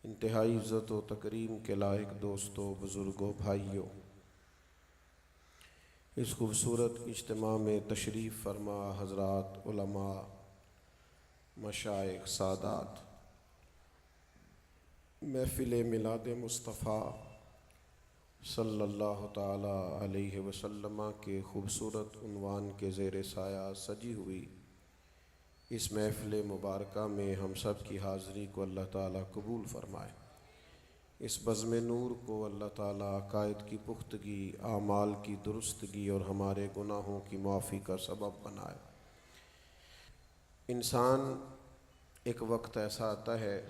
انتہائی عزت و تکریم کے لائق دوستوں، بزرگوں، بھائیوں، اس خوبصورت اجتماع میں تشریف فرما حضرات علماء، مشائخ، سادات، محفل میلاد مصطفیٰ صلی اللہ تعالی علیہ وسلم کے خوبصورت عنوان کے زیر سایہ سجی ہوئی اس محفل مبارکہ میں ہم سب کی حاضری کو اللہ تعالیٰ قبول فرمائے۔ اس بزم نور کو اللہ تعالیٰ عقائد کی پختگی، اعمال کی درستگی اور ہمارے گناہوں کی معافی کا سبب بنائے۔ انسان ایک وقت ایسا آتا ہے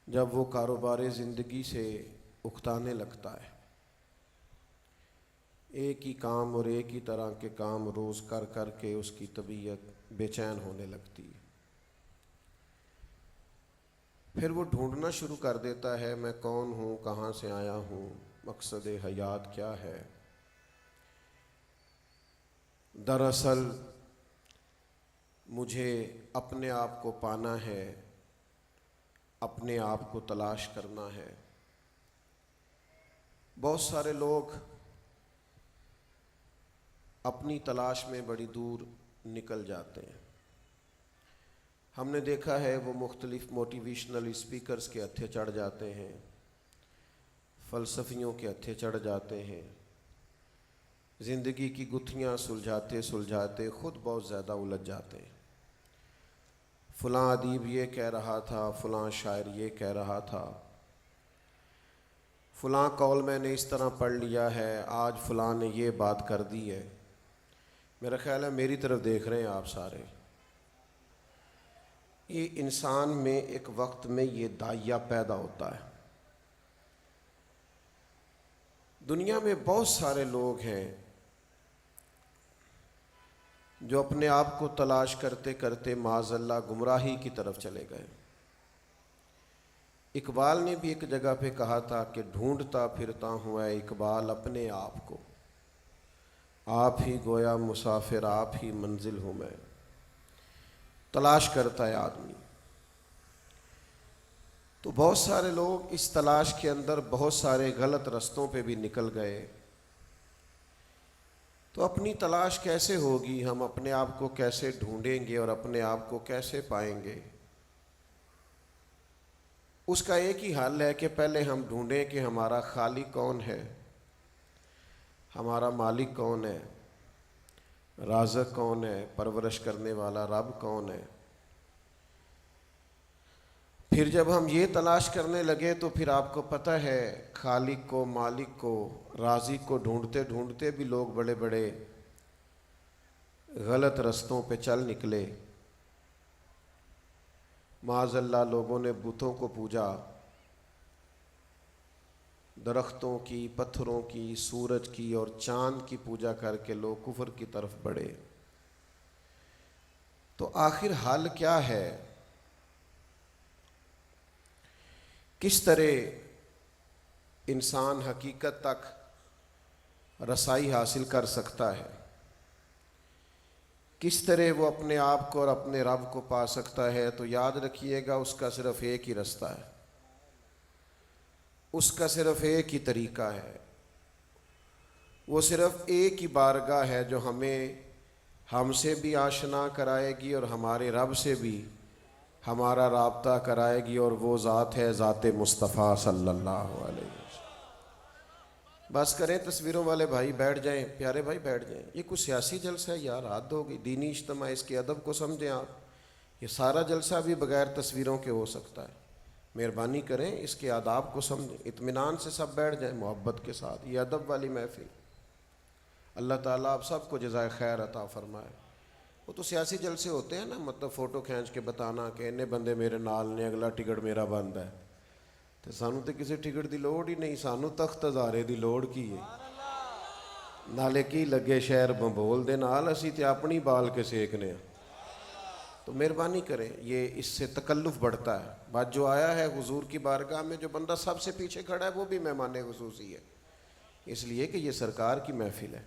جب وہ کاروبار زندگی سے اکتانے لگتا ہے۔ ایک ہی کام اور ایک ہی طرح کے کام روز کر کر کے اس کی طبیعت بے چین ہونے لگتی ہے۔ پھر وہ ڈھونڈنا شروع کر دیتا ہے، میں کون ہوں، کہاں سے آیا ہوں، مقصد حیات کیا ہے۔ دراصل مجھے اپنے آپ کو پانا ہے، اپنے آپ کو تلاش کرنا ہے۔ بہت سارے لوگ اپنی تلاش میں بڑی دور نکل جاتے ہیں۔ ہم نے دیکھا ہے وہ مختلف موٹیویشنل اسپیکرز کے ہتھے چڑھ جاتے ہیں، فلسفیوں کے ہتھے چڑھ جاتے ہیں، زندگی کی گتھیاں سلجھاتے سلجھاتے خود بہت زیادہ الجھ جاتے ہیں۔ فلاں ادیب یہ کہہ رہا تھا، فلاں شاعر یہ کہہ رہا تھا، فلاں قول میں نے اس طرح پڑھ لیا ہے، آج فلاں نے یہ بات کر دی ہے۔ میرا خیال ہے میری طرف دیکھ رہے ہیں آپ سارے۔ یہ انسان میں ایک وقت میں یہ داعیہ پیدا ہوتا ہے۔ دنیا میں بہت سارے لوگ ہیں جو اپنے آپ کو تلاش کرتے کرتے معاذ اللہ گمراہی کی طرف چلے گئے۔ اقبال نے بھی ایک جگہ پہ کہا تھا کہ ڈھونڈتا پھرتا ہوں اے اقبال اپنے آپ کو، آپ ہی گویا مسافر، آپ ہی منزل ہوں میں۔ تلاش کرتا ہے آدمی۔ تو بہت سارے لوگ اس تلاش کے اندر بہت سارے غلط رستوں پہ بھی نکل گئے۔ تو اپنی تلاش کیسے ہوگی، ہم اپنے آپ کو کیسے ڈھونڈیں گے اور اپنے آپ کو کیسے پائیں گے؟ اس کا ایک ہی حل ہے کہ پہلے ہم ڈھونڈیں کہ ہمارا خالق کون ہے، ہمارا مالک کون ہے، رازق کون ہے، پرورش کرنے والا رب کون ہے۔ پھر جب ہم یہ تلاش کرنے لگے تو پھر آپ کو پتہ ہے خالق کو، مالک کو، رازق کو ڈھونڈتے ڈھونڈتے بھی لوگ بڑے بڑے غلط رستوں پہ چل نکلے۔ معاذ اللہ لوگوں نے بتوں کو پوجا، درختوں کی، پتھروں کی، سورج کی اور چاند کی پوجا کر کے لوگ کفر کی طرف بڑھے۔ تو آخر حال کیا ہے؟ کس طرح انسان حقیقت تک رسائی حاصل کر سکتا ہے؟ کس طرح وہ اپنے آپ کو اور اپنے رب کو پا سکتا ہے؟ تو یاد رکھیے گا اس کا صرف ایک ہی رستہ ہے، اس کا صرف ایک ہی طریقہ ہے، وہ صرف ایک ہی بارگاہ ہے جو ہمیں ہم سے بھی آشنا کرائے گی اور ہمارے رب سے بھی ہمارا رابطہ کرائے گی، اور وہ ذات ہے ذات مصطفیٰ صلی اللہ علیہ وسلم۔ بس کریں تصویروں والے بھائی، بیٹھ جائیں، پیارے بھائی بیٹھ جائیں۔ یہ کوئی سیاسی جلسہ ہے یار، حد ہو گئی، دینی اجتماع، اس کے ادب کو سمجھیں آپ۔ یہ سارا جلسہ بھی بغیر تصویروں کے ہو سکتا ہے، مہربانی کریں اس کے آداب کو سمجھیں، اطمینان سے سب بیٹھ جائیں محبت کے ساتھ۔ یہ ادب والی محفل۔ اللہ تعالیٰ آپ سب کو جزائے خیر عطا فرمائے۔ وہ تو سیاسی جلسے ہوتے ہیں نا، مطلب فوٹو کھینچ کے بتانا کہ انہیں بندے میرے نال نے، اگلا ٹکٹ میرا بند ہے۔ تو سانوں تے کسی ٹکٹ دی لوڑ ہی نہیں، سانوں تخت ہزارے دی لوڑ کی ہے۔ نالے کی لگے شہر بمبول دے نال، اسی تے اپنی بال کے سیکنے ہیں۔ تو مہربانی کریں، یہ اس سے تکلف بڑھتا ہے۔ بات جو آیا ہے حضور کی بارگاہ میں، جو بندہ سب سے پیچھے کھڑا ہے وہ بھی مہمان خصوصی ہے، اس لیے کہ یہ سرکار کی محفل ہے۔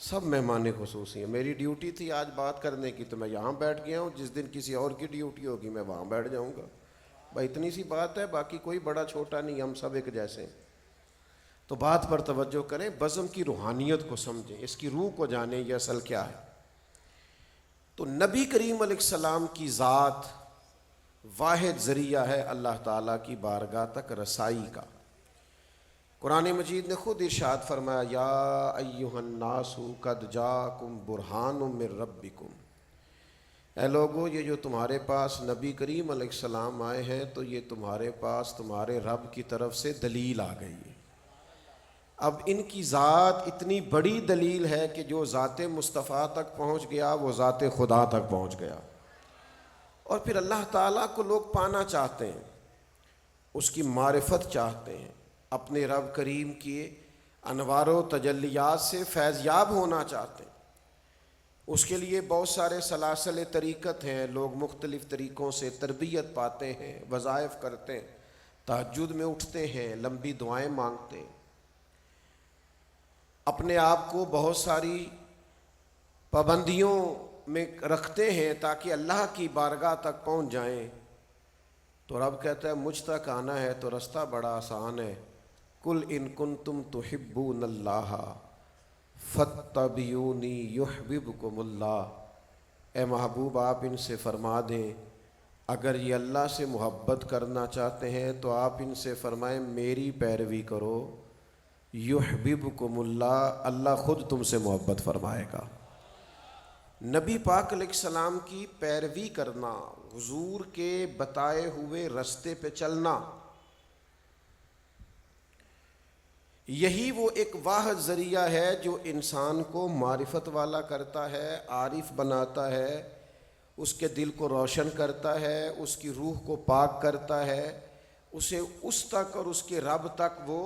سب مہمان خصوصی ہیں. میری ڈیوٹی تھی آج بات کرنے کی تو میں یہاں بیٹھ گیا ہوں. جس دن کسی اور کی ڈیوٹی ہوگی میں وہاں بیٹھ جاؤں گا. بھائی اتنی سی بات ہے, باقی کوئی بڑا چھوٹا نہیں, ہم سب ایک جیسے ہیں. تو بات پر توجہ کریں, بزم کی روحانیت کو سمجھیں, اس کی روح کو جانیں یہ اصل کیا ہے. تو نبی کریم علیہ السلام کی ذات واحد ذریعہ ہے اللہ تعالیٰ کی بارگاہ تک رسائی کا. قرآن مجید نے خود ارشاد فرمایا, یا ایہا الناس قد جاکم برہان من ربکم, اے لوگو یہ جو تمہارے پاس نبی کریم علیہ السلام آئے ہیں تو یہ تمہارے پاس تمہارے رب کی طرف سے دلیل آ گئی ہے. اب ان کی ذات اتنی بڑی دلیل ہے کہ جو ذات مصطفیٰ تک پہنچ گیا وہ ذات خدا تک پہنچ گیا. اور پھر اللہ تعالیٰ کو لوگ پانا چاہتے ہیں, اس کی معرفت چاہتے ہیں, اپنے رب کریم کی انوار و تجلیات سے فیض یاب ہونا چاہتے ہیں. اس کے لیے بہت سارے سلاسل طریقت ہیں, لوگ مختلف طریقوں سے تربیت پاتے ہیں, وظائف کرتے ہیں, تہجد میں اٹھتے ہیں, لمبی دعائیں مانگتے ہیں, اپنے آپ کو بہت ساری پابندیوں میں رکھتے ہیں تاکہ اللہ کی بارگاہ تک پہنچ جائیں. تو رب کہتا ہے مجھ تک آنا ہے تو رستہ بڑا آسان ہے, قل ان کنتم تحبون اللہ فاتبعونی یحببکم اللہ. اے محبوب آپ ان سے فرما دیں اگر یہ اللہ سے محبت کرنا چاہتے ہیں تو آپ ان سے فرمائیں میری پیروی کرو, یحببکم اللہ, اللہ خود تم سے محبت فرمائے گا. نبی پاک علیہ السلام کی پیروی کرنا, حضور کے بتائے ہوئے رستے پہ چلنا, یہی وہ ایک واحد ذریعہ ہے جو انسان کو معرفت والا کرتا ہے, عارف بناتا ہے, اس کے دل کو روشن کرتا ہے, اس کی روح کو پاک کرتا ہے, اسے اس تک اور اس کے رب تک وہ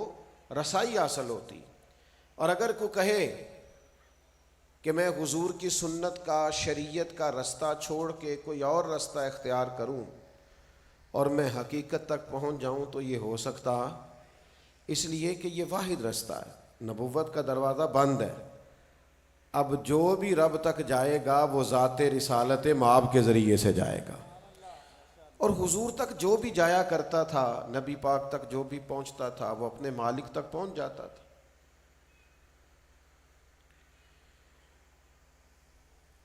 رسائی حاصل ہوتی. اور اگر کوئی کہے کہ میں حضور کی سنت کا, شریعت کا رستہ چھوڑ کے کوئی اور رستہ اختیار کروں اور میں حقیقت تک پہنچ جاؤں تو یہ ہو سکتا, اس لیے کہ یہ واحد رستہ ہے, نبوت کا دروازہ بند ہے. اب جو بھی رب تک جائے گا وہ ذات رسالت مآب کے ذریعے سے جائے گا. اور حضور تک جو بھی جایا کرتا تھا, نبی پاک تک جو بھی پہنچتا تھا وہ اپنے مالک تک پہنچ جاتا تھا.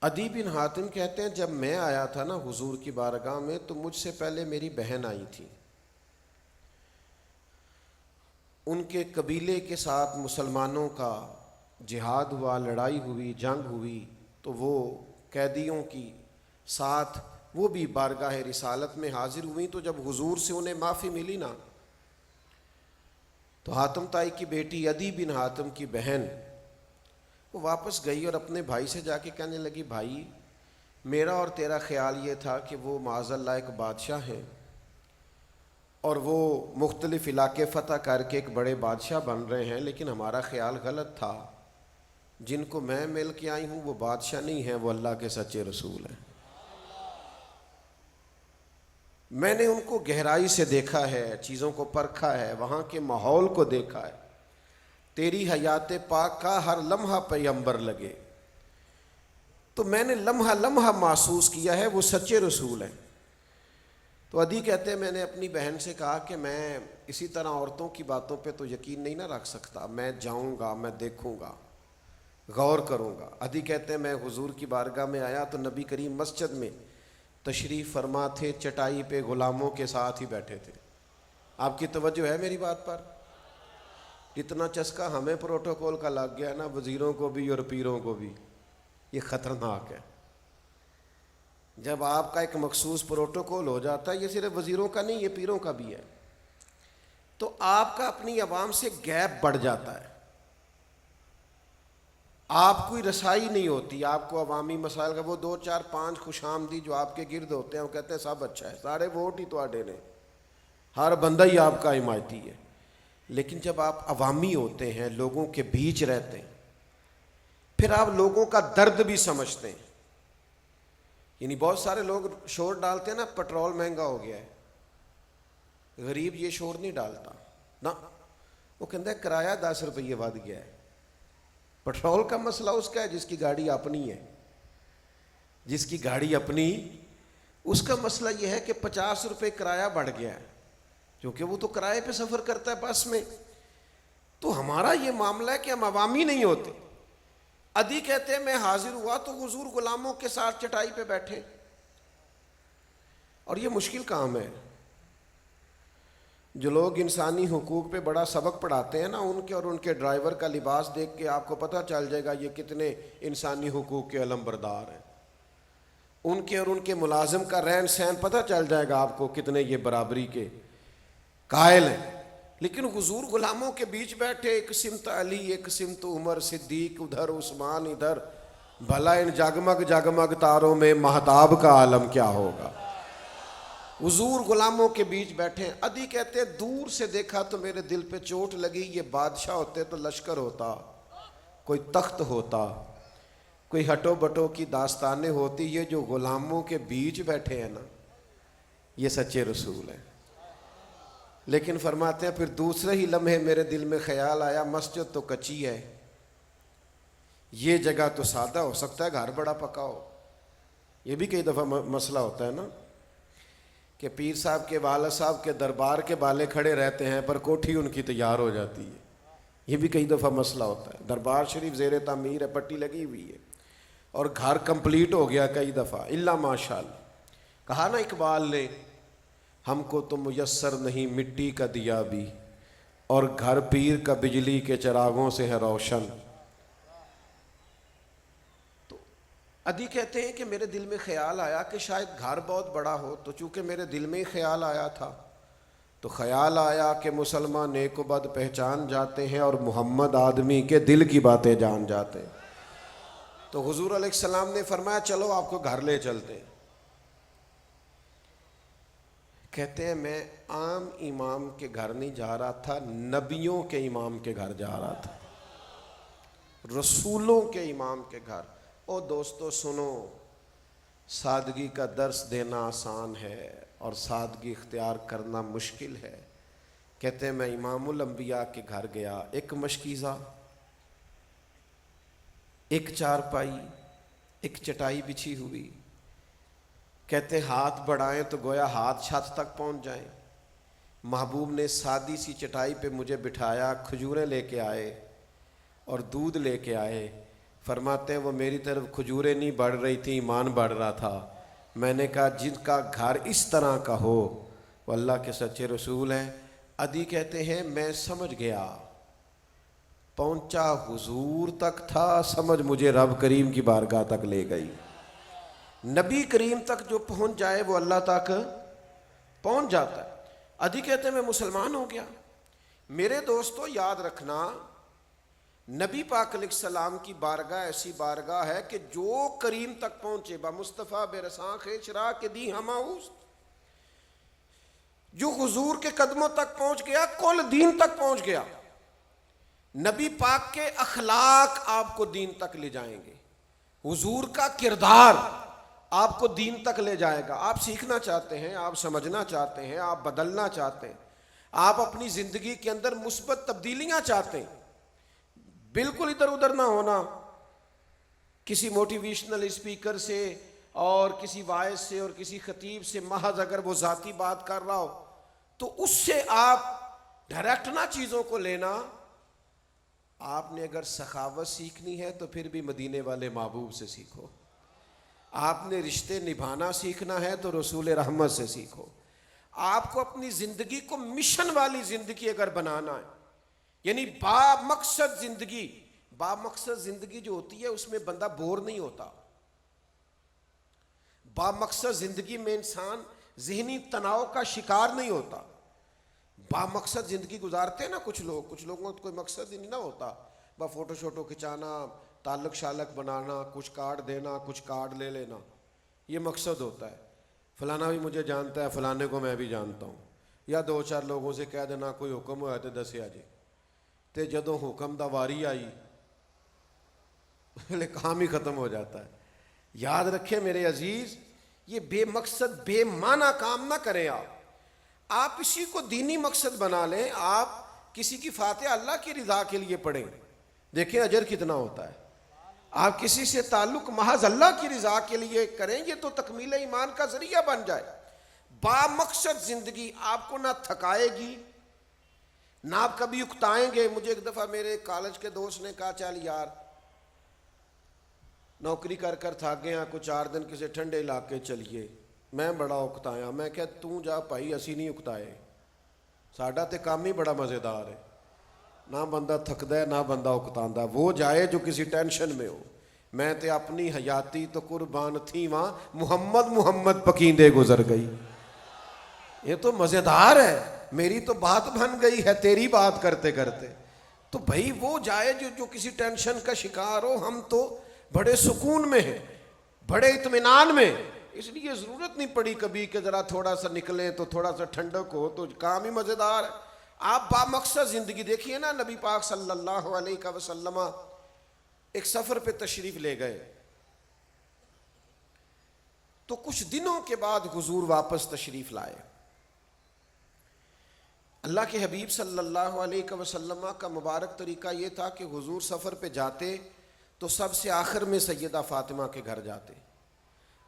عدی بن حاتم کہتے ہیں جب میں آیا تھا نا حضور کی بارگاہ میں تو مجھ سے پہلے میری بہن آئی تھی. ان کے قبیلے کے ساتھ مسلمانوں کا جہاد ہوا, لڑائی ہوئی, جنگ ہوئی, تو وہ قیدیوں کی ساتھ وہ بھی بارگاہ رسالت میں حاضر ہوئیں. تو جب حضور سے انہیں معافی ملی نا تو حاتم تائی کی بیٹی عدی بن حاتم کی بہن وہ واپس گئی اور اپنے بھائی سے جا کے کہنے لگی بھائی میرا اور تیرا خیال یہ تھا کہ وہ معاذ اللہ ایک بادشاہ ہیں اور وہ مختلف علاقے فتح کر کے ایک بڑے بادشاہ بن رہے ہیں, لیکن ہمارا خیال غلط تھا. جن کو میں مل کے آئی ہوں وہ بادشاہ نہیں ہیں, وہ اللہ کے سچے رسول ہیں. میں نے ان کو گہرائی سے دیکھا ہے, چیزوں کو پرکھا ہے, وہاں کے ماحول کو دیکھا ہے. تیری حیات پاک کا ہر لمحہ پیغمبر لگے, تو میں نے لمحہ لمحہ محسوس کیا ہے وہ سچے رسول ہیں. تو عدی کہتے ہیں میں نے اپنی بہن سے کہا کہ میں اسی طرح عورتوں کی باتوں پہ تو یقین نہیں نہ رکھ سکتا, میں جاؤں گا, میں دیکھوں گا, غور کروں گا. عدی کہتے ہیں میں حضور کی بارگاہ میں آیا تو نبی کریم مسجد میں تشریف فرما تھے, چٹائی پہ غلاموں کے ساتھ ہی بیٹھے تھے. آپ کی توجہ ہے میری بات پر؟ اتنا چسکا ہمیں پروٹوکول کا لگ گیا نا, وزیروں کو بھی اور پیروں کو بھی, یہ خطرناک ہے. جب آپ کا ایک مخصوص پروٹوکول ہو جاتا ہے, یہ صرف وزیروں کا نہیں یہ پیروں کا بھی ہے, تو آپ کا اپنی عوام سے گیپ بڑھ جاتا ہے, آپ کوئی رسائی نہیں ہوتی, آپ کو عوامی مسائل کا وہ 2 4 5 خوش آمدید جو آپ کے گرد ہوتے ہیں وہ کہتے ہیں سب اچھا ہے, سارے ووٹ ہی تواڈے نے, ہر بندہ ہی آپ کا حمایتی ہے. لیکن جب آپ عوامی ہوتے ہیں, لوگوں کے بیچ رہتے ہیں, پھر آپ لوگوں کا درد بھی سمجھتے ہیں. یعنی بہت سارے لوگ شور ڈالتے ہیں نا پٹرول مہنگا ہو گیا ہے, غریب یہ شور نہیں ڈالتا نا, وہ کہتا ہے کرایہ 10 روپیے ود گیا ہے. پیٹرول کا مسئلہ اس کا ہے جس کی گاڑی اپنی ہے، جس کی گاڑی اپنی، اس کا مسئلہ یہ ہے کہ 50 روپے کرایہ بڑھ گیا ہے، کیونکہ وہ تو کرائے پہ سفر کرتا ہے بس میں۔ تو ہمارا یہ معاملہ ہے کہ ہم عوامی نہیں ہوتے۔ ادھی کہتے ہیں میں حاضر ہوا تو حضور غلاموں کے ساتھ چٹائی پہ بیٹھے، اور یہ مشکل کام ہے۔ جو لوگ انسانی حقوق پہ بڑا سبق پڑھاتے ہیں نا، ان کے اور ان کے ڈرائیور کا لباس دیکھ کے آپ کو پتہ چل جائے گا یہ کتنے انسانی حقوق کے علم بردار ہیں۔ ان کے اور ان کے ملازم کا رہن سہن پتہ چل جائے گا آپ کو کتنے یہ برابری کے قائل ہیں۔ لیکن حضور غلاموں کے بیچ بیٹھے، ایک سمت علی، ایک سمت عمر صدیق، ادھر عثمان، ادھر، بھلا ان جگمگ جگمگ تاروں میں مہتاب کا عالم کیا ہوگا۔ حضور غلاموں کے بیچ بیٹھے ہیں۔ ادھی کہتے ہیں دور سے دیکھا تو میرے دل پہ چوٹ لگی، یہ بادشاہ ہوتے تو لشکر ہوتا، کوئی تخت ہوتا، کوئی ہٹو بٹو کی داستانیں ہوتی، یہ جو غلاموں کے بیچ بیٹھے ہیں نا، یہ سچے رسول ہیں۔ لیکن فرماتے ہیں پھر دوسرے ہی لمحے میرے دل میں خیال آیا مسجد تو کچی ہے، یہ جگہ تو سادہ، ہو سکتا ہے گھر بڑا پکا ہو۔ یہ بھی کئی دفعہ مسئلہ ہوتا ہے نا کہ پیر صاحب کے والد صاحب کے دربار کے بالے کھڑے رہتے ہیں پر کوٹھی ان کی تیار ہو جاتی ہے۔ یہ بھی کئی دفعہ مسئلہ ہوتا ہے۔ دربار شریف زیر تعمیر ہے، پٹی لگی ہوئی ہے، اور گھر کمپلیٹ ہو گیا کئی دفعہ، الا ماشاءاللہ۔ کہا نا اقبال نے، ہم کو تو میسر نہیں مٹی کا دیا بھی، اور گھر پیر کا بجلی کے چراغوں سے ہے روشن۔ تو ادھی کہتے ہیں کہ میرے دل میں خیال آیا کہ شاید گھر بہت بڑا ہو، تو چونکہ میرے دل میں ہی خیال آیا تھا تو خیال آیا کہ مسلمان نیک و بد پہچان جاتے ہیں اور محمد آدمی کے دل کی باتیں جان جاتے ہیں۔ تو حضور علیہ السلام نے فرمایا چلو آپ کو گھر لے چلتے ہیں۔ کہتے ہیں میں عام امام کے گھر نہیں جا رہا تھا، نبیوں کے امام کے گھر جا رہا تھا، رسولوں کے امام کے گھر۔ او دوستو سنو، سادگی کا درس دینا آسان ہے اور سادگی اختیار کرنا مشکل ہے۔ کہتے ہیں میں امام الانبیاء کے گھر گیا، ایک مشکیزہ، ایک چارپائی، ایک چٹائی بچھی ہوئی۔ کہتے ہاتھ بڑھائیں تو گویا ہاتھ چھت تک پہنچ جائیں۔ محبوب نے سادی سی چٹائی پہ مجھے بٹھایا، کھجوریں لے کے آئے اور دودھ لے کے آئے۔ فرماتے ہیں وہ میری طرف کھجوریں نہیں بڑھ رہی تھیں، ایمان بڑھ رہا تھا۔ میں نے کہا جن کا گھر اس طرح کا ہو وہ اللہ کے سچے رسول ہیں۔ ادھی کہتے ہیں میں سمجھ گیا، پہنچا حضور تک تھا، سمجھ مجھے رب کریم کی بارگاہ تک لے گئی۔ نبی کریم تک جو پہنچ جائے وہ اللہ تک پہنچ جاتا ہے۔ ادھی کہتے ہیں میں مسلمان ہو گیا۔ میرے دوستو یاد رکھنا، نبی پاک علیہ السلام کی بارگاہ ایسی بارگاہ ہے کہ جو کریم تک پہنچے، با مصطفیٰ بے رساں خیشرا کے دی ہما اوست، جو حضور کے قدموں تک پہنچ گیا کل دین تک پہنچ گیا۔ نبی پاک کے اخلاق آپ کو دین تک لے جائیں گے، حضور کا کردار آپ کو دین تک لے جائے گا۔ آپ سیکھنا چاہتے ہیں، آپ سمجھنا چاہتے ہیں، آپ بدلنا چاہتے ہیں، آپ اپنی زندگی کے اندر مثبت تبدیلیاں چاہتے ہیں، بالکل ادھر ادھر نہ ہونا، کسی موٹیویشنل اسپیکر سے اور کسی وائز سے اور کسی خطیب سے محض اگر وہ ذاتی بات کر رہا ہو تو اس سے آپ ڈائریکٹ نہ چیزوں کو لینا۔ آپ نے اگر سخاوت سیکھنی ہے تو پھر بھی مدینے والے محبوب سے سیکھو۔ آپ نے رشتے نبھانا سیکھنا ہے تو رسول رحمت سے سیکھو۔ آپ کو اپنی زندگی کو مشن والی زندگی اگر بنانا ہے، یعنی با مقصد زندگی، با مقصد زندگی جو ہوتی ہے اس میں بندہ بور نہیں ہوتا۔ با مقصد زندگی میں انسان ذہنی تناؤ کا شکار نہیں ہوتا۔ با مقصد زندگی گزارتے ہیں نا کچھ لوگوں کو کوئی مقصد ہی نہیں نہ ہوتا، با فوٹو شوٹو کھچانا، تعلق شالق بنانا، کچھ کارڈ دینا، کچھ کارڈ لے لینا، یہ مقصد ہوتا ہے۔ فلانا بھی مجھے جانتا ہے، فلانے کو میں بھی جانتا ہوں، یا دو چار لوگوں سے کہہ دینا کوئی حکم ہوا تو دسیا جی، تے جدوں حکم دا واری آئی کام ہی ختم ہو جاتا ہے۔ یاد رکھیں میرے عزیز، یہ بے مقصد بے معنی کام نہ کریں۔ آپ اسی کو دینی مقصد بنا لیں۔ آپ کسی کی فاتحہ اللہ کی رضا کے لیے پڑھیں، دیکھیں اجر کتنا ہوتا ہے. آپ کسی سے تعلق محض اللہ کی رضا کے لیے کریں گے تو تکمیل ایمان کا ذریعہ بن جائے. با مقصد زندگی آپ کو نہ تھکائے گی نہ آپ کبھی اکتائیں گے. مجھے ایک دفعہ میرے کالج کے دوست نے کہا چل یار نوکری کر کر تھک گئے ہیں, کچھ 4 دن کسی ٹھنڈے علاقے چلیے. میں بڑا اکتایا. میں کہ تو جا بھائی, اسی نہیں اکتائے, ساڈا تے کام ہی بڑا مزیدار ہے. نہ بندہ تھکدا ہے نہ بندہ اکتاندا. وہ جائے جو کسی ٹینشن میں ہو. میں تے اپنی حیاتی تو قربان تھی وہاں, محمد محمد پکیندے گزر گئی. یہ تو مزیدار ہے. میری تو بات بن گئی ہے تیری بات کرتے کرتے. تو بھائی وہ جائے جو کسی ٹینشن کا شکار ہو. ہم تو بڑے سکون میں ہیں, بڑے اطمینان میں. اس لیے ضرورت نہیں پڑی کبھی کہ ذرا تھوڑا سا نکلیں تو تھوڑا سا ٹھنڈک ہو, تو کام ہی مزیدار ہے. آپ با مقصد زندگی دیکھیے نا. نبی پاک صلی اللہ علیہ وسلم ایک سفر پہ تشریف لے گئے تو کچھ دنوں کے بعد حضور واپس تشریف لائے. اللہ کے حبیب صلی اللہ علیہ وسلم کا مبارک طریقہ یہ تھا کہ حضور سفر پہ جاتے تو سب سے آخر میں سیدہ فاطمہ کے گھر جاتے,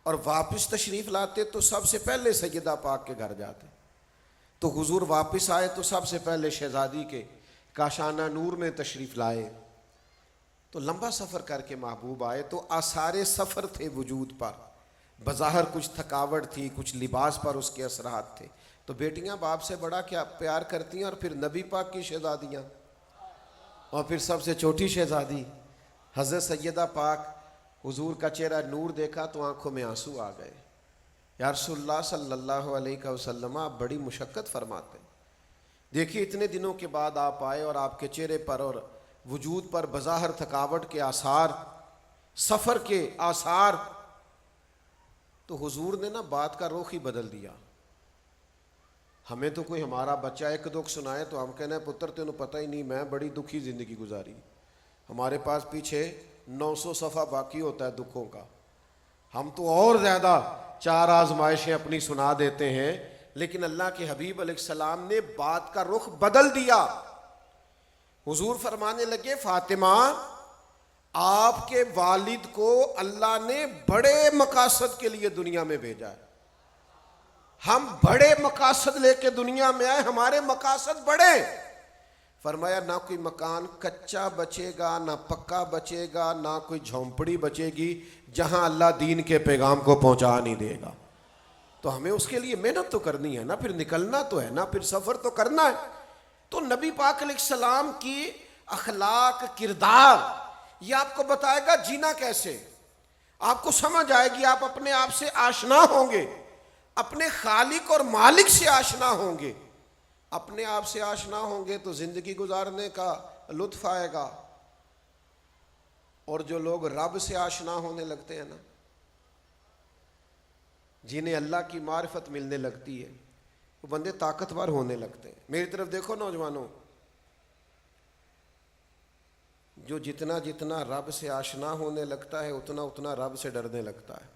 اور واپس تشریف لاتے تو سب سے پہلے سیدہ پاک کے گھر جاتے. تو حضور واپس آئے تو سب سے پہلے شہزادی کے کاشانہ نور میں تشریف لائے. تو لمبا سفر کر کے محبوب آئے تو آثار سفر تھے وجود پر. بظاہر کچھ تھکاوٹ تھی, کچھ لباس پر اس کے اثرات تھے. تو بیٹیاں باپ سے بڑا کیا پیار کرتی ہیں, اور پھر نبی پاک کی شہزادیاں, اور پھر سب سے چھوٹی شہزادی حضرت سیدہ پاک. حضور کا چہرہ نور دیکھا تو آنکھوں میں آنسو آ گئے. یا رسول اللہ صلی اللہ علیہ وسلم آپ بڑی مشقت فرماتے. دیکھیے اتنے دنوں کے بعد آپ آئے اور آپ کے چہرے پر اور وجود پر بظاہر تھکاوٹ کے آثار, سفر کے آثار. تو حضور نے نا بات کا رخ ہی بدل دیا. ہمیں تو کوئی ہمارا بچہ ایک دکھ سنائے تو ہم کہنا ہے پتر تینوں پتہ ہی نہیں میں بڑی دکھی زندگی گزاری. ہمارے پاس پیچھے 900 صفحہ باقی ہوتا ہے دکھوں کا. ہم تو اور زیادہ 4 آزمائشیں اپنی سنا دیتے ہیں. لیکن اللہ کے حبیب علیہ السلام نے بات کا رخ بدل دیا. حضور فرمانے لگے فاطمہ آپ کے والد کو اللہ نے بڑے مقاصد کے لیے دنیا میں بھیجا ہے. ہم بڑے مقاصد لے کے دنیا میں آئے, ہمارے مقاصد بڑے. فرمایا نہ کوئی مکان کچا بچے گا, نہ پکا بچے گا, نہ کوئی جھونپڑی بچے گی جہاں اللہ دین کے پیغام کو پہنچا نہیں دے گا. تو ہمیں اس کے لیے محنت تو کرنی ہے نا, پھر نکلنا تو ہے نا, پھر سفر تو کرنا ہے. تو نبی پاک علیہ السلام کی اخلاق, کردار یہ آپ کو بتائے گا جینا کیسے. آپ کو سمجھ آئے گی, آپ اپنے آپ سے آشنا ہوں گے, اپنے خالق اور مالک سے آشنا ہوں گے. اپنے آپ سے آشنا ہوں گے تو زندگی گزارنے کا لطف آئے گا. اور جو لوگ رب سے آشنا ہونے لگتے ہیں نا, جنہیں اللہ کی معرفت ملنے لگتی ہے, وہ بندے طاقتور ہونے لگتے ہیں. میری طرف دیکھو نوجوانوں, جو جتنا جتنا رب سے آشنا ہونے لگتا ہے اتنا اتنا رب سے ڈرنے لگتا ہے.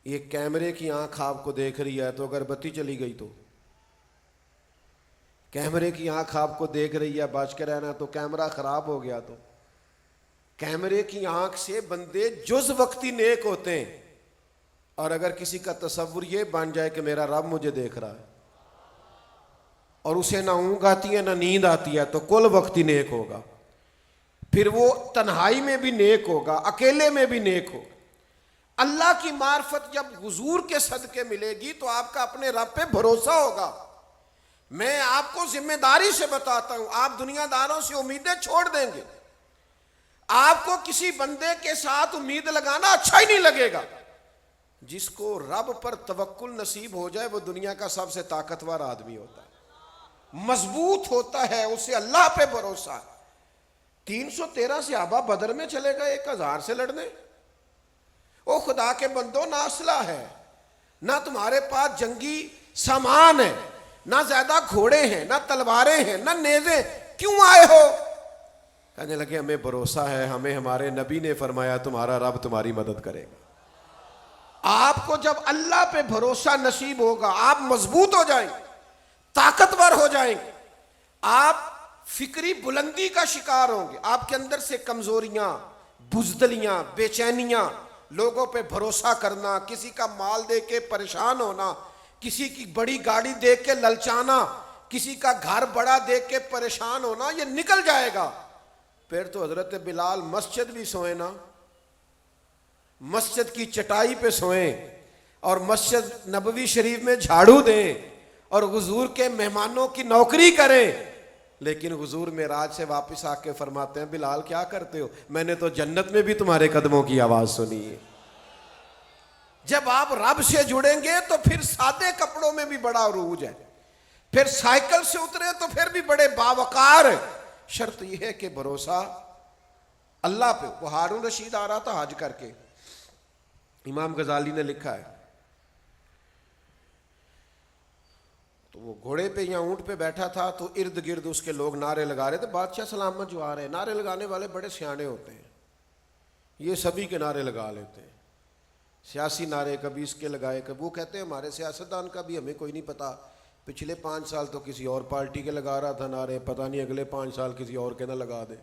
یہ کیمرے کی آنکھ آپ کو دیکھ رہی ہے تو اگر بتی چلی گئی تو, کیمرے کی آنکھ آپ کو دیکھ رہی ہے بچ کے رہنا, تو کیمرہ خراب ہو گیا تو کیمرے کی آنکھ سے بندے جز وقتی نیک ہوتے ہیں. اور اگر کسی کا تصور یہ بن جائے کہ میرا رب مجھے دیکھ رہا ہے اور اسے نہ اونگ آتی ہے نہ نیند آتی ہے تو کل وقتی نیک ہوگا. پھر وہ تنہائی میں بھی نیک ہوگا, اکیلے میں بھی نیک ہوگا. اللہ کی معرفت جب حضور کے صدقے ملے گی تو آپ کا اپنے رب پہ بھروسہ ہوگا. میں آپ کو ذمہ داری سے بتاتا ہوں, آپ دنیا داروں سے امیدیں چھوڑ دیں گے. آپ کو کسی بندے کے ساتھ امید لگانا اچھا ہی نہیں لگے گا. جس کو رب پر توکل نصیب ہو جائے وہ دنیا کا سب سے طاقتور آدمی ہوتا ہے, مضبوط ہوتا ہے, اسے اللہ پہ بھروسہ ہے. 313 صحابہ بدر میں چلے گئے 1000 سے لڑنے. او خدا کے بندو, نہ اسلحہ ہے, نہ تمہارے پاس جنگی سامان ہے, نہ زیادہ گھوڑے ہیں, نہ تلواریں ہیں, نہ نیزیں, کیوں آئے ہو؟ کہنے لگے ہمیں بھروسہ ہے, ہمیں ہمارے نبی نے فرمایا تمہارا رب تمہاری مدد کرے گا. آپ کو جب اللہ پہ بھروسہ نصیب ہوگا آپ مضبوط ہو جائیں, طاقتور ہو جائیں. آپ فکری بلندی کا شکار ہوں گے. آپ کے اندر سے کمزوریاں، بزدلیاں، بے چینیاں، لوگوں پہ بھروسہ کرنا، کسی کا مال دے کے پریشان ہونا، کسی کی بڑی گاڑی دیکھ کے للچانا، کسی کا گھر بڑا دیکھ کے پریشان ہونا، یہ نکل جائے گا. پھر تو حضرت بلال مسجد بھی سوئیں نا، مسجد کی چٹائی پہ سوئیں اور مسجد نبوی شریف میں جھاڑو دیں اور حضور کے مہمانوں کی نوکری کریں. لیکن حضور معراج سے واپس آ کے فرماتے ہیں بلال کیا کرتے ہو؟ میں نے تو جنت میں بھی تمہارے قدموں کی آواز سنی ہے. جب آپ رب سے جڑیں گے تو پھر سادے کپڑوں میں بھی بڑا عروج ہے، پھر سائیکل سے اترے تو پھر بھی بڑے باوقار. شرط یہ ہے کہ بھروسہ اللہ پہ. وہ ہارون رشید آ رہا تھا حج کر کے، امام غزالی نے لکھا ہے، تو وہ گھوڑے پہ یا اونٹ پہ بیٹھا تھا تو ارد گرد اس کے لوگ نعرے لگا رہے تھے، بادشاہ سلامت جو آ رہے ہیں. نعرے لگانے والے بڑے سیانے ہوتے ہیں، یہ سبھی کے نعرے لگا لیتے ہیں، سیاسی نعرے کبھی اس کے لگائے، کبھی وہ کہتے ہیں ہمارے سیاستدان کا بھی ہمیں کوئی نہیں پتا، پچھلے 5 سال تو کسی اور پارٹی کے لگا رہا تھا نعرے، پتہ نہیں اگلے 5 سال کسی اور کے نہ لگا دے.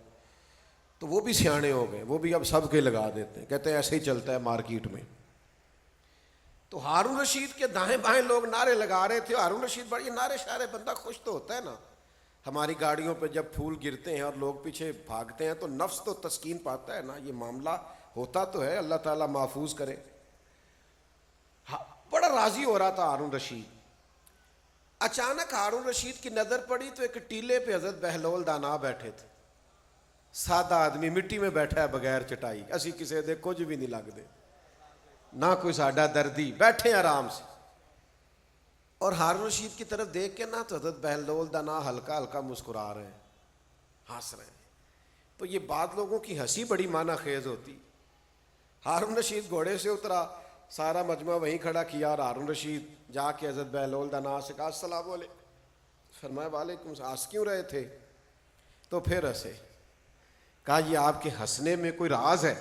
تو وہ بھی سیانے ہو گئے، وہ بھی اب سب کے لگا دیتے ہیں، کہتے ہیں ایسے ہی چلتا ہے مارکیٹ میں. تو ہارون رشید کے دائیں بائیں لوگ نعرے لگا رہے تھے. ہارون رشید بڑی نعرے شعرے بندہ، خوش تو ہوتا ہے نا. ہماری گاڑیوں پہ جب پھول گرتے ہیں اور لوگ پیچھے بھاگتے ہیں تو نفس تو تسکین پاتا ہے نا. یہ معاملہ ہوتا تو ہے، اللہ تعالیٰ محفوظ کرے. بڑا راضی ہو رہا تھا ہارون رشید. اچانک ہارون رشید کی نظر پڑی تو ایک ٹیلے پہ حضرت بہلول دانا بیٹھے تھے. سادہ آدمی مٹی میں بیٹھا ہے بغیر چٹائی، اسی کسی دے کچھ بھی نہیں لگ دے، نہ کوئی ساڈا دردی، بیٹھے آرام سے. اور ہارون رشید کی طرف دیکھ کے نا تو حضرت بہلول دانا ہلکا ہلکا مسکرا رہے ہیں، ہنس رہے ہیں. تو یہ بات لوگوں کی ہنسی بڑی معنی خیز ہوتی. ہارون رشید گھوڑے سے اترا، سارا مجمع وہیں کھڑا کیا، اور ہارون رشید جا کے حضرت بہلول دانا سے کہا السلام علیکم. فرمایا وعلیکم السلام. ہنس کیوں رہے تھے؟ تو پھر ہنسے. کہا یہ آپ کے ہنسنے میں کوئی راز ہے؟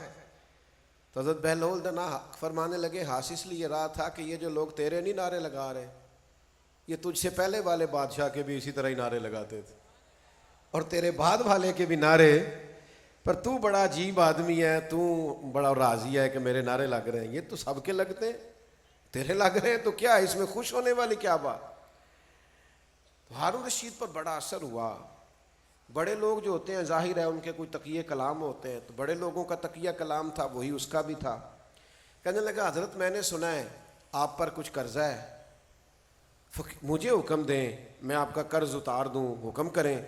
تو حضرت بہلول دانا فرمانے لگے ہاس اس لیے رہا تھا کہ یہ جو لوگ تیرے نہیں نعرے لگا رہے، یہ تجھ سے پہلے والے بادشاہ کے بھی اسی طرح ہی نعرے لگاتے تھے، اور تیرے بعد والے کے بھی نعرے. پر تو بڑا عجیب آدمی ہے، تو بڑا راضی ہے کہ میرے نعرے لگ رہے ہیں. یہ تو سب کے لگتے ہیں، تیرے لگ رہے ہیں تو کیا اس میں خوش ہونے والی کیا بات؟ تو ہارون رشید پر بڑا اثر ہوا. بڑے لوگ جو ہوتے ہیں ظاہر ہے ان کے کوئی تقیہ کلام ہوتے ہیں، تو بڑے لوگوں کا تقیہ کلام تھا، وہی اس کا بھی تھا. کہنے لگا حضرت میں نے سنا ہے آپ پر کچھ قرضہ ہے، مجھے حکم دیں میں آپ کا قرض اتار دوں، حکم کریں.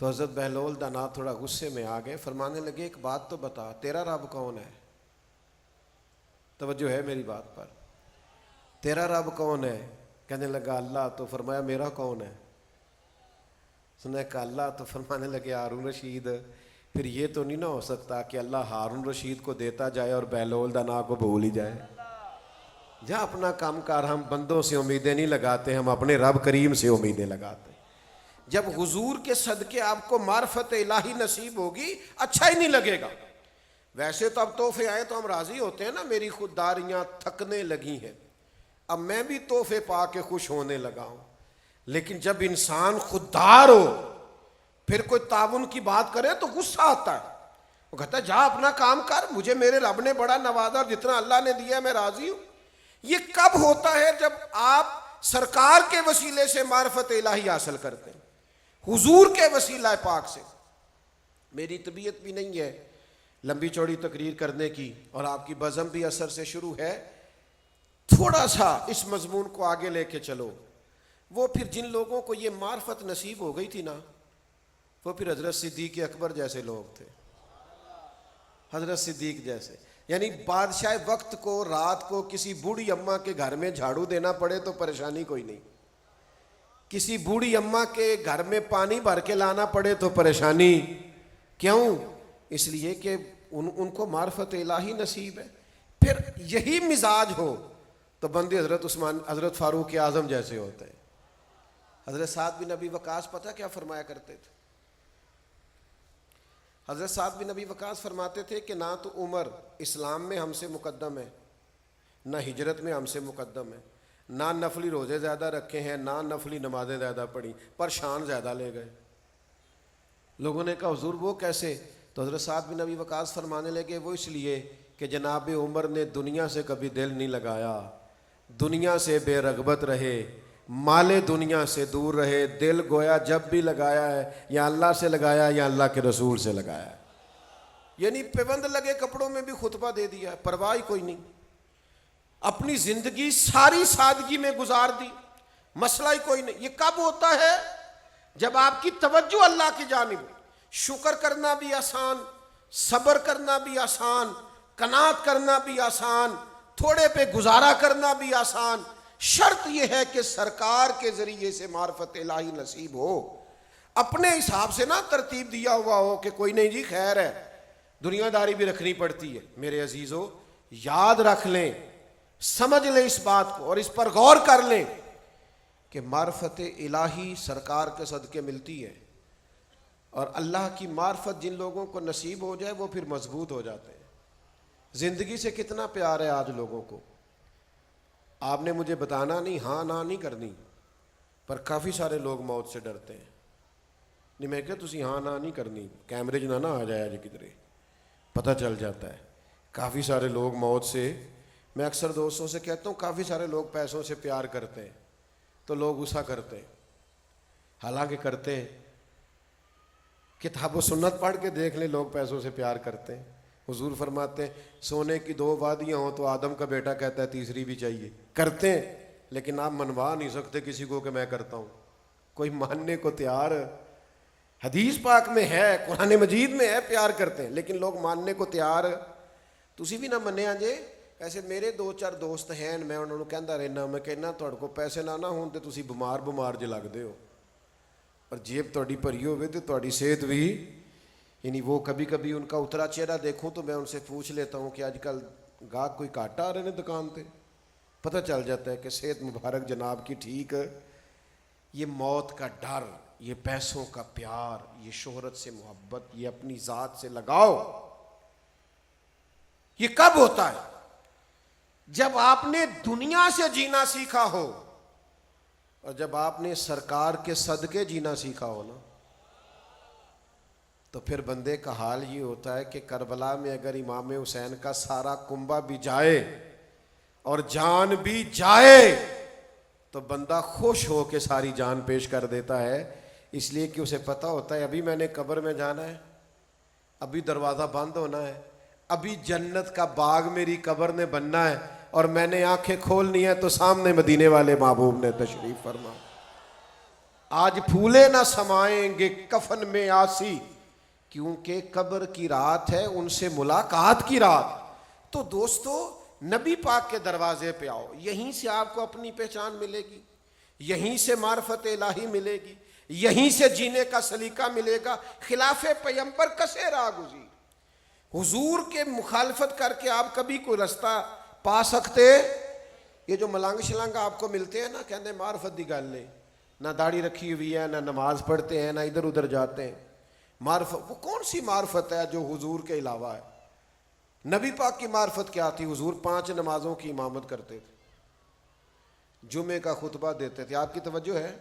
تو حضرت بہلول دانا تھوڑا غصے میں آ گئے، فرمانے لگے ایک بات تو بتا، تیرا رب کون ہے؟ توجہ ہے میری بات پر؟ تیرا رب کون ہے؟ کہنے لگا اللہ. تو فرمایا میرا کون ہے؟ سنے کہا اللہ. تو فرمانے لگے ہارون رشید پھر یہ تو نہیں نہ ہو سکتا کہ اللہ ہارون رشید کو دیتا جائے اور بہلول دانا کو بھول ہی جائے. جہاں اپنا کام کار ہم بندوں سے امیدیں نہیں لگاتے، ہم اپنے رب کریم سے امیدیں لگاتے. جب حضور کے صدقے آپ کو معرفت الہی نصیب ہوگی اچھا ہی نہیں لگے گا. ویسے تو اب تحفے آئے تو ہم راضی ہوتے ہیں نا، میری خودداریاں تھکنے لگی ہیں، اب میں بھی تحفے پا کے خوش ہونے لگا ہوں. لیکن جب انسان خوددار ہو پھر کوئی تعاون کی بات کرے تو غصہ آتا ہے. وہ کہتا ہے جا اپنا کام کر، مجھے میرے رب نے بڑا نوازا اور جتنا اللہ نے دیا میں راضی ہوں. یہ کب ہوتا ہے؟ جب آپ سرکار کے وسیلے سے معرفت الہی حاصل کرتے ہیں، حضور کے وسیلہ پاک سے. میری طبیعت بھی نہیں ہے لمبی چوڑی تقریر کرنے کی، اور آپ کی بزم بھی اثر سے شروع ہے. تھوڑا سا اس مضمون کو آگے لے کے چلو. وہ پھر جن لوگوں کو یہ معرفت نصیب ہو گئی تھی نا، وہ پھر حضرت صدیق اکبر جیسے لوگ تھے. حضرت صدیق جیسے، یعنی بادشاہ وقت کو رات کو کسی بوڑھی اماں کے گھر میں جھاڑو دینا پڑے تو پریشانی کوئی نہیں، کسی بوڑھی اماں کے گھر میں پانی بھر کے لانا پڑے تو پریشانی. کیوں؟ اس لیے کہ ان کو معرفت الہی نصیب ہے. پھر یہی مزاج ہو تو بندے حضرت فاروق اعظم جیسے ہوتے ہیں. حضرت سعد بن ابی وقاص پتہ کیا فرمایا کرتے تھے؟ حضرت سعد بن ابی وقاص فرماتے تھے کہ نہ تو عمر اسلام میں ہم سے مقدم ہے، نہ ہجرت میں ہم سے مقدم ہے، نہ نفلی روزے زیادہ رکھے ہیں، نہ نفلی نمازیں زیادہ پڑھی، پر شان زیادہ لے گئے. لوگوں نے کہا حضور وہ کیسے؟ تو حضرت سعد بن ابی وقاص فرمانے لگے وہ اس لیے کہ جناب عمر نے دنیا سے کبھی دل نہیں لگایا، دنیا سے بے رغبت رہے، مال دنیا سے دور رہے، دل گویا جب بھی لگایا ہے یا اللہ سے لگایا یا اللہ کے رسول سے لگایا ہے، یعنی پیوند لگے کپڑوں میں بھی خطبہ دے دیا ہے، پرواہ ہی کوئی نہیں، اپنی زندگی ساری سادگی میں گزار دی، مسئلہ ہی کوئی نہیں۔ یہ کب ہوتا ہے؟ جب آپ کی توجہ اللہ کی جانب، شکر کرنا بھی آسان، صبر کرنا بھی آسان، قناعت کرنا بھی آسان، تھوڑے پہ گزارا کرنا بھی آسان، شرط یہ ہے کہ سرکار کے ذریعے سے معرفت الہی نصیب ہو، اپنے حساب سے نہ ترتیب دیا ہوا ہو کہ کوئی نہیں جی خیر ہے، دنیا داری بھی رکھنی پڑتی ہے۔ میرے عزیزو یاد رکھ لیں، سمجھ لیں اس بات کو اور اس پر غور کر لیں کہ معرفت الہی سرکار کے صدقے ملتی ہے، اور اللہ کی معرفت جن لوگوں کو نصیب ہو جائے وہ پھر مضبوط ہو جاتے ہیں۔ زندگی سے کتنا پیار ہے آج لوگوں کو، آپ نے مجھے بتانا نہیں، ہاں نہ نہیں کرنی، پر کافی سارے لوگ موت سے ڈرتے ہیں۔ نہیں میں کہ تسی ہاں نہ نہیں کرنی، کیمرے جو نہ آ جائے جی کدھرے، پتہ چل جاتا ہے۔ کافی سارے لوگ موت سے، میں اکثر دوستوں سے کہتا ہوں کافی سارے لوگ پیسوں سے پیار کرتے ہیں تو لوگ غصہ کرتے ہیں، حالانکہ کرتے ہیں۔ کتاب و سنت پڑھ کے دیکھ لیں، لوگ پیسوں سے پیار کرتے ہیں۔ حضور فرماتے ہیں سونے کی 2 وادیاں ہوں تو آدم کا بیٹا کہتا ہے تیسری بھی چاہیے، کرتے ہیں، لیکن آپ منوا نہیں سکتے کسی کو کہ میں کرتا ہوں، کوئی ماننے کو تیار، حدیث پاک میں ہے، قرآن مجید میں ہے پیار کرتے ہیں، لیکن لوگ ماننے کو تیار، تسی بھی نہ منیا جے۔ ایسے میرے 2-4 دوست ہیں، میں انہوں نے کہندا رہنا، میں کہنا تہاڈے کو پیسے نہ ہون تے تسی بیمار جے لگدے ہو، اور جیب تہاڈی بھری ہوے تے تہاڈی صحت بھی، یعنی وہ کبھی کبھی ان کا اترا چہرہ دیکھوں تو میں ان سے پوچھ لیتا ہوں کہ آج کل گاہک کوئی گھاٹا آ رہے ہیں دکان تے، پتہ چل جاتا ہے کہ صحت مبارک جناب کی ٹھیک ہے۔ یہ موت کا ڈر، یہ پیسوں کا پیار، یہ شہرت سے محبت، یہ اپنی ذات سے لگاؤ، یہ کب ہوتا ہے؟ جب آپ نے دنیا سے جینا سیکھا ہو اور جب آپ نے سرکار کے صدقے جینا سیکھا ہو نا، تو پھر بندے کا حال یہ ہوتا ہے کہ کربلا میں اگر امام حسین کا سارا کنبہ بھی جائے اور جان بھی جائے تو بندہ خوش ہو کے ساری جان پیش کر دیتا ہے، اس لیے کہ اسے پتہ ہوتا ہے ابھی میں نے قبر میں جانا ہے، ابھی دروازہ بند ہونا ہے، ابھی جنت کا باغ میری قبر نے بننا ہے، اور میں نے آنکھیں کھولنی ہے تو سامنے مدینے والے محبوب نے تشریف فرما۔ آج پھولے نہ سمائیں گے کفن میں آسی، کیونکہ قبر کی رات ہے ان سے ملاقات کی رات۔ تو دوستو نبی پاک کے دروازے پہ آؤ، یہیں سے آپ کو اپنی پہچان ملے گی، یہیں سے معرفت الہی ملے گی، یہیں سے جینے کا سلیقہ ملے گا۔ خلاف پیغمبر کسے راہ گزیر، حضور کے مخالفت کر کے آپ کبھی کوئی رستہ پا سکتے؟ یہ جو ملنگ شلنگ آپ کو ملتے ہیں نا، کہتے ہیں معرفت دی گل نہیں، نہ داڑھی رکھی ہوئی ہے، نہ نماز پڑھتے ہیں، نہ ادھر ادھر جاتے ہیں، معرفت وہ کون سی معرفت ہے جو حضور کے علاوہ ہے؟ نبی پاک کی معرفت کیا تھی؟ حضور 5 نمازوں کی امامت کرتے تھے، جمعے کا خطبہ دیتے تھے، آپ کی توجہ ہے؟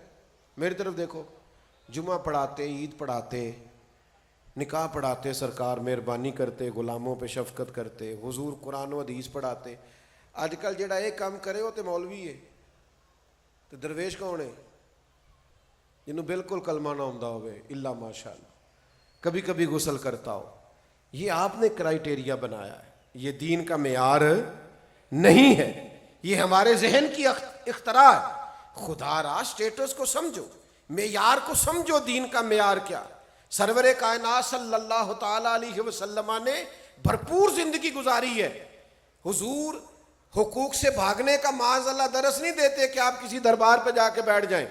میری طرف دیکھو، جمعہ پڑھاتے، عید پڑھاتے، نکاح پڑھاتے، سرکار مہربانی کرتے، غلاموں پہ شفقت کرتے، حضور قرآن و حدیث پڑھاتے۔ آج کل جڑا یہ کام کرے وہ تو مولوی ہے، تو درویش کون ہے؟ جنہوں بالکل کلمہ نہ ہوندا ہوئے الا ماشاءاللہ، کبھی کبھی غسل کرتا ہو۔ یہ آپ نے کرائیٹیریا بنایا ہے، یہ دین کا معیار نہیں ہے، یہ ہمارے ذہن کی اختراع ہے۔ خدا را سٹیٹس کو سمجھو، معیار کو سمجھو، دین کا معیار کیا؟ سرور کائنات صلی اللہ تعالی علیہ وسلم نے بھرپور زندگی گزاری ہے۔ حضور حقوق سے بھاگنے کا معاذ اللہ درس نہیں دیتے کہ آپ کسی دربار پہ جا کے بیٹھ جائیں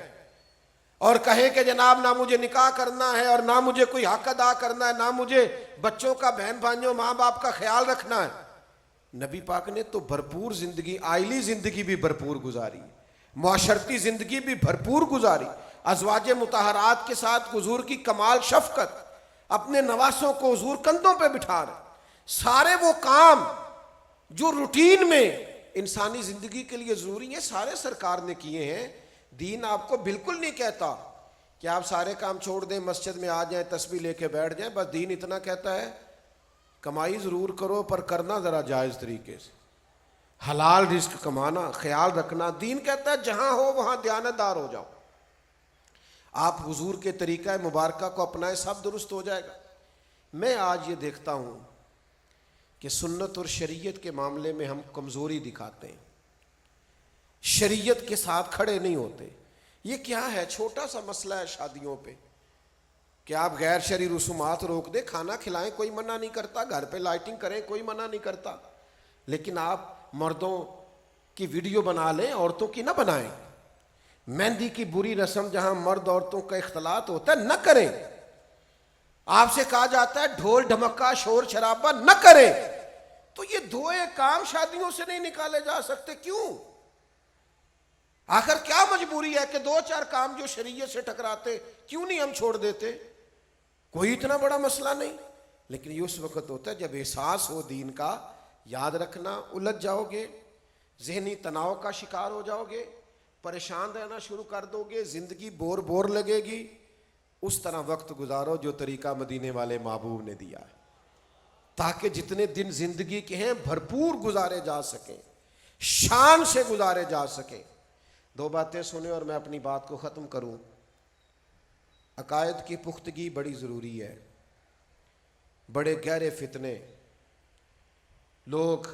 اور کہیں کہ جناب نہ مجھے نکاح کرنا ہے اور نہ مجھے کوئی حق ادا کرنا ہے، نہ مجھے بچوں کا، بہن بھائیوں، ماں باپ کا خیال رکھنا ہے۔ نبی پاک نے تو بھرپور زندگی، آئلی زندگی بھی بھرپور گزاری، معاشرتی زندگی بھی بھرپور گزاری، ازواج مطہرات کے ساتھ حضور کی کمال شفقت، اپنے نواسوں کو حضور کندھوں پہ بٹھا رہے، سارے وہ کام جو روٹین میں انسانی زندگی کے لیے ضروری ہیں سارے سرکار نے کیے ہیں۔ دین آپ کو بالکل نہیں کہتا کہ آپ سارے کام چھوڑ دیں، مسجد میں آ جائیں، تسبیح لے کے بیٹھ جائیں، بس دین اتنا کہتا ہے کمائی ضرور کرو پر کرنا ذرا جائز طریقے سے، حلال رزق کمانا، خیال رکھنا۔ دین کہتا ہے جہاں ہو وہاں دیانتدار ہو جاؤ، آپ حضور کے طریقہ مبارکہ کو اپنائیں، سب درست ہو جائے گا۔ میں آج یہ دیکھتا ہوں کہ سنت اور شریعت کے معاملے میں ہم کمزوری دکھاتے ہیں، شریعت کے ساتھ کھڑے نہیں ہوتے۔ یہ کیا ہے؟ چھوٹا سا مسئلہ ہے شادیوں پہ کہ آپ غیر شرعی رسومات روک دیں، کھانا کھلائیں کوئی منع نہیں کرتا، گھر پہ لائٹنگ کریں کوئی منع نہیں کرتا، لیکن آپ مردوں کی ویڈیو بنا لیں، عورتوں کی نہ بنائیں۔ مہندی کی بری رسم جہاں مرد عورتوں کا اختلاط ہوتا ہے نہ کریں۔ آپ سے کہا جاتا ہے ڈھول ڈھمکا شور شرابہ نہ کریں، تو یہ دو کام شادیوں سے نہیں نکالے جا سکتے، کیوں؟ آخر کیا مجبوری ہے کہ دو چار کام جو شریعت سے ٹکراتے کیوں نہیں ہم چھوڑ دیتے؟ کوئی اتنا بڑا مسئلہ نہیں، لیکن یہ اس وقت ہوتا ہے جب احساس ہو دین کا۔ یاد رکھنا، الجھ جاؤ گے، ذہنی تناؤ کا شکار ہو جاؤ گے، پریشان رہنا شروع کر دو گے، زندگی بور لگے گی۔ اس طرح وقت گزارو جو طریقہ مدینے والے محبوب نے دیا ہے، تاکہ جتنے دن زندگی کے ہیں بھرپور گزارے جا سکیں، شان سے گزارے جا سکیں۔ دو باتیں سنیں اور میں اپنی بات کو ختم کروں۔ عقائد کی پختگی بڑی ضروری ہے، بڑے گہرے فتنے، لوگ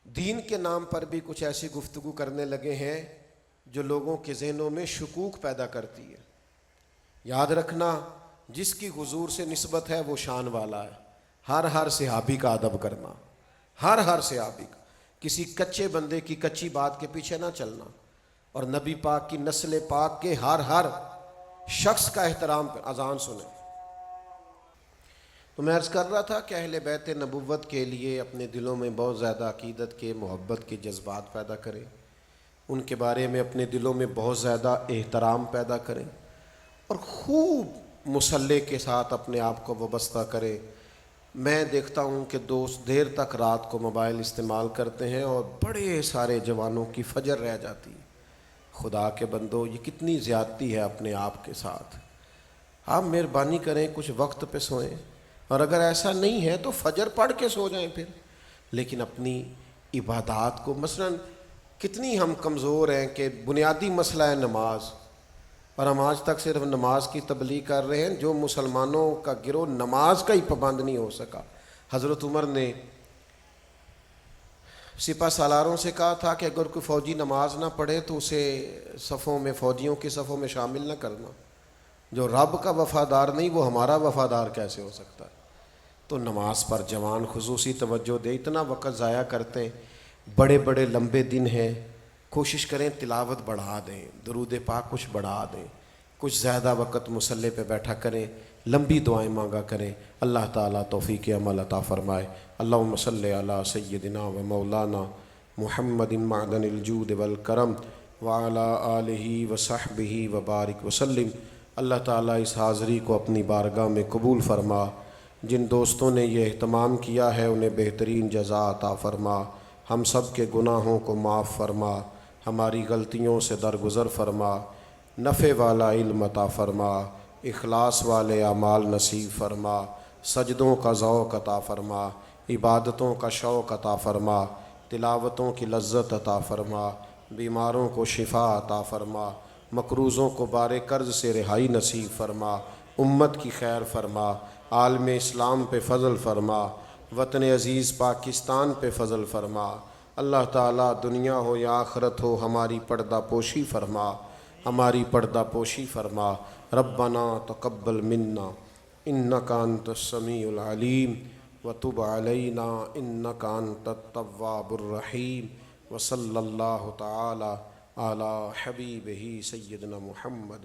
دین کے نام پر بھی کچھ ایسی گفتگو کرنے لگے ہیں جو لوگوں کے ذہنوں میں شکوک پیدا کرتی ہے۔ یاد رکھنا، جس کی حضور سے نسبت ہے وہ شان والا ہے۔ ہر صحابی کا ادب کرنا، ہر صحابی کا، کسی کچے بندے کی کچی بات کے پیچھے نہ چلنا، اور نبی پاک کی نسل پاک کے ہر شخص کا احترام کرنا۔ اذان سنیں۔ تو میں عرض کر رہا تھا کہ اہل بیت نبوت کے لیے اپنے دلوں میں بہت زیادہ عقیدت کے، محبت کے جذبات پیدا کریں، ان کے بارے میں اپنے دلوں میں بہت زیادہ احترام پیدا کریں، اور خوب مسلح کے ساتھ اپنے آپ کو وابستہ کریں۔ میں دیکھتا ہوں کہ دوست دیر تک رات کو موبائل استعمال کرتے ہیں اور بڑے سارے جوانوں کی فجر رہ جاتی ہے۔ خدا کے بندو، یہ کتنی زیادتی ہے اپنے آپ کے ساتھ۔ آپ مہربانی کریں کچھ وقت پہ سوئیں، اور اگر ایسا نہیں ہے تو فجر پڑھ کے سو جائیں پھر، لیکن اپنی عبادات کو، مثلاً کتنی ہم کمزور ہیں کہ بنیادی مسئلہ ہے نماز، اور ہم آج تک صرف نماز کی تبلیغ کر رہے ہیں۔ جو مسلمانوں کا گروہ نماز کا ہی پابند نہیں ہو سکا۔ حضرت عمر نے سپہ سالاروں سے کہا تھا کہ اگر کوئی فوجی نماز نہ پڑھے تو اسے صفوں میں، فوجیوں کی صفوں میں شامل نہ کرنا۔ جو رب کا وفادار نہیں وہ ہمارا وفادار کیسے ہو سکتا ہے؟ تو نماز پر جوان خصوصی توجہ دے۔ اتنا وقت ضائع کرتے ہیں، بڑے بڑے لمبے دن ہیں، کوشش کریں تلاوت بڑھا دیں، درود پاک کچھ بڑھا دیں، کچھ زیادہ وقت مصلی پہ بیٹھا کریں، لمبی دعائیں مانگا کریں۔ اللہ تعالیٰ توفیق عمل عطا فرمائے۔ اللہم صلی علی سیدنا و مولانا محمد معدن الجود والکرم وعلی آلہ وصحبہ وبارک وسلم۔ اللہ تعالیٰ اس حاضری کو اپنی بارگاہ میں قبول فرما۔ جن دوستوں نے یہ اہتمام کیا ہے انہیں بہترین جزا عطا فرما۔ ہم سب کے گناہوں کو معاف فرما، ہماری غلطیوں سے درگزر فرما، نفع والا علم عطا فرما، اخلاص والے اعمال نصیب فرما، سجدوں کا ذوق عطا فرما، عبادتوں کا شوق عطا فرما، تلاوتوں کی لذت عطا فرما، بیماروں کو شفا عطا فرما، مقروضوں کو بار قرض سے رہائی نصیب فرما، امت کی خیر فرما، عالم اسلام پہ فضل فرما، وطن عزیز پاکستان پہ فضل فرما۔ اللہ تعالیٰ دنیا ہو یا آخرت ہو ہماری پردہ پوشی فرما، ہماری پردہ پوشی فرما۔ ربنا تقبل منا انک انت السمیع العلیم وتب علینا انک انت التواب الرحیم، وصلی اللہ تعالی علی حبیبہ سیدنا محمد۔